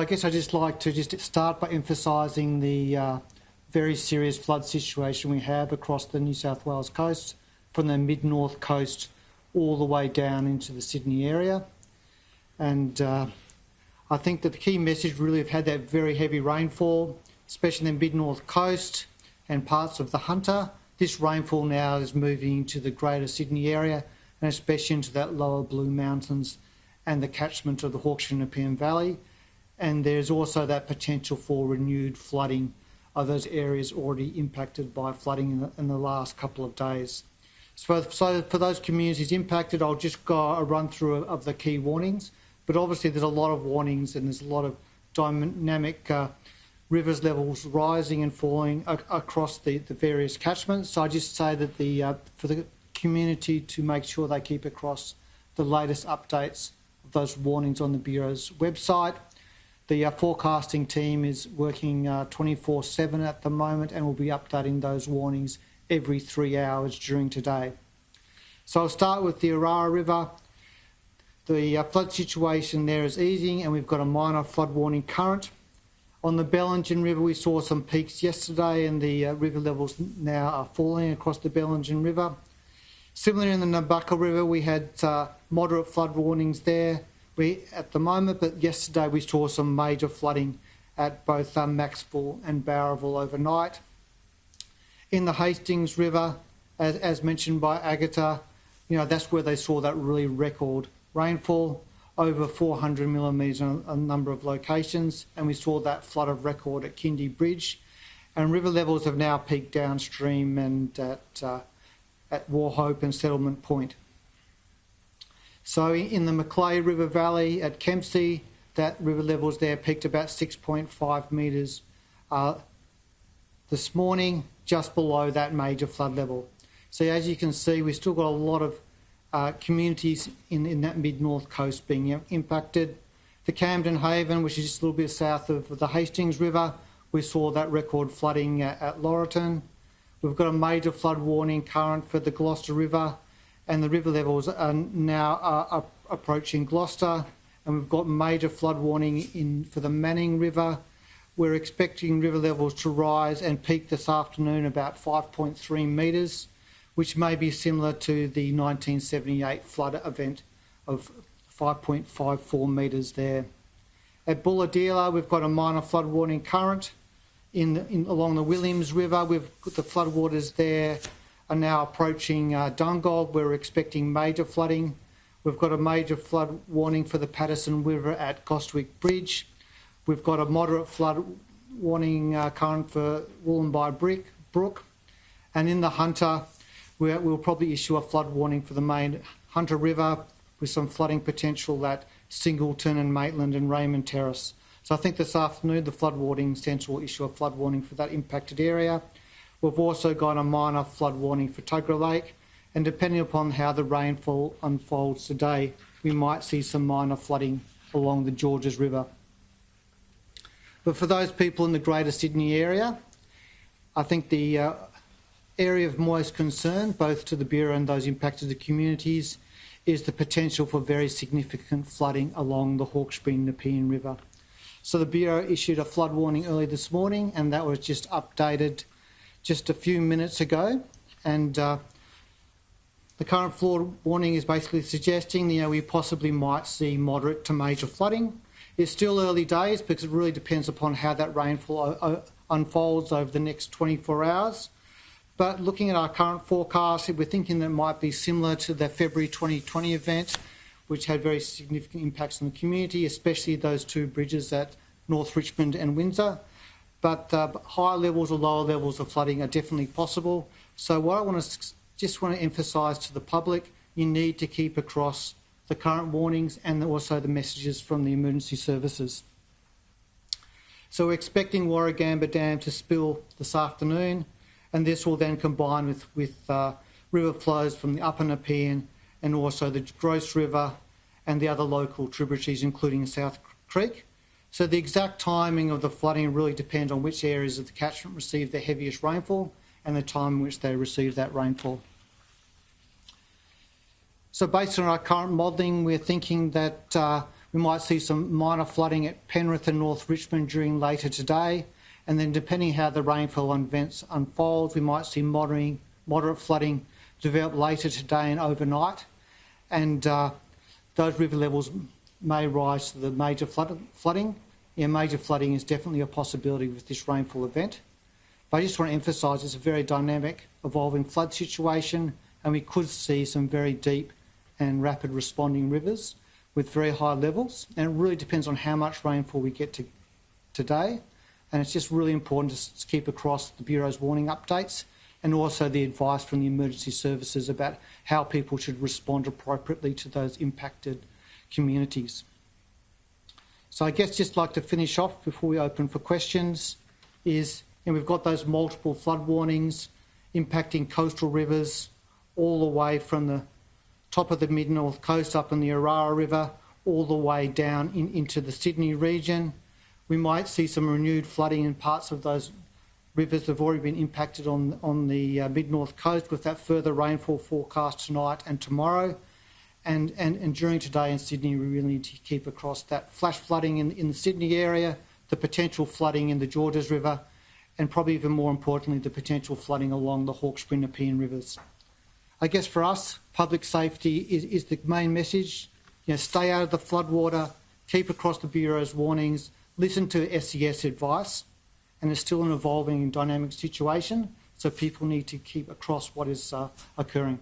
I guess I'd just like to just start by emphasising the very serious flood situation we have across the New South Wales coast, from the mid-north coast all the way down into the Sydney area. And I think that the key message really have had that very heavy rainfall, especially in the mid-north coast and parts of the Hunter. This rainfall now is moving into the greater Sydney area and especially into that lower Blue Mountains and the catchment of the Hawkesbury-Nepean Valley. And there's also that potential for renewed flooding of those areas already impacted by flooding in the last couple of days. So for those communities impacted, I'll just go a run through of the key warnings. But obviously there's a lot of warnings and there's a lot of dynamic rivers levels rising and falling across the various catchments. So I just say that for the community to make sure they keep across the latest updates of those warnings on the Bureau's website. The forecasting team is working 24/7 at the moment and will be updating those warnings every 3 hours during today. So I'll start with the Urara River. The flood situation there is easing and we've got a minor flood warning current. On the Bellingen River we saw some peaks yesterday and the river levels now are falling across the Bellingen River. Similarly in the Nabukka River we had moderate flood warnings there at the moment, but yesterday we saw some major flooding at both Maxwell and Bowraville overnight. In the Hastings River, as mentioned by Agatha, that's where they saw that really record rainfall, over 400 millimetres in a number of locations, and we saw that flood of record at Kindy Bridge. And river levels have now peaked downstream and at WAUCHOPE and Settlement Point. So in the MACLEAY River Valley at KEMPSEY, that river levels there peaked about 6.5 metres this morning, just below that major flood level. So as you can see, we've still got a lot of communities in that mid-north coast being impacted. The Camden Haven, which is just a little bit south of the Hastings River, we saw that record flooding at Laurelton. We've got a major flood warning current for the Gloucester River, and the river levels are now approaching Gloucester, and we've got major flood warning for the Manning River. We're expecting river levels to rise and peak this afternoon about 5.3 metres, which may be similar to the 1978 flood event of 5.54 metres there. At Bulahdelah, we've got a minor flood warning current. Along the Williams River, we've got the floodwaters there are now approaching Dungog. We're expecting major flooding. We've got a major flood warning for the Patterson River at Gostwick Bridge. We've got a moderate flood warning current for Wollombi Brook. And in the Hunter, we'll probably issue a flood warning for the main Hunter River with some flooding potential at Singleton and Maitland and Raymond Terrace. So I think this afternoon the Flood Warning Centre will issue a flood warning for that impacted area. We've also got a minor flood warning for Tuggerah Lake, and depending upon how the rainfall unfolds today, we might see some minor flooding along the Georges River. But for those people in the Greater Sydney area, I think the area of most concern, both to the Bureau and those impacted the communities, is the potential for very significant flooding along the Hawkesbury-Nepean River. So the Bureau issued a flood warning early this morning, and that was just updated just a few minutes ago. And the current flood warning is basically suggesting we possibly might see moderate to major flooding. It's still early days because it really depends upon how that rainfall unfolds over the next 24 hours. But looking at our current forecast, we're thinking that it might be similar to the February 2020 event, which had very significant impacts on the community, especially those two bridges at North Richmond and Windsor. But higher levels or lower levels of flooding are definitely possible. So what I just want to emphasise to the public, you need to keep across the current warnings and also the messages from the emergency services. So we're expecting Warragamba Dam to spill this afternoon, and this will then combine with river flows from the Upper Nepean and also the Grose River and the other local tributaries, including South Creek. So the exact timing of the flooding really depends on which areas of the catchment receive the heaviest rainfall and the time in which they receive that rainfall. So based on our current modelling, we're thinking that We might see some minor flooding at Penrith and North Richmond during later today, and then depending how the rainfall events unfold, we might see moderate flooding develop later today and overnight, and those river levels may rise to the major flooding. Yeah, major flooding is definitely a possibility with this rainfall event. But I just want to emphasise it's a very dynamic, evolving flood situation, and we could see some very deep and rapid responding rivers with very high levels, and it really depends on how much rainfall we get today. And it's just really important to keep across the Bureau's warning updates and also the advice from the emergency services about how people should respond appropriately to those impacted communities. So I guess just like to finish off before we open for questions is, and we've got those multiple flood warnings impacting coastal rivers all the way from the top of the mid-north coast up in the Orara River all the way down into the Sydney region. We might see some renewed flooding in parts of those rivers that have already been impacted on the mid-north coast with that further rainfall forecast tonight and tomorrow. And during today in Sydney, we really need to keep across that flash flooding in the Sydney area, the potential flooding in the Georges River, and probably even more importantly, the potential flooding along the Hawkesbury-Nepean rivers. I guess for us, public safety is the main message. You know, stay out of the floodwater, keep across the Bureau's warnings, listen to SES advice, and it's still an evolving and dynamic situation, so people need to keep across what is occurring.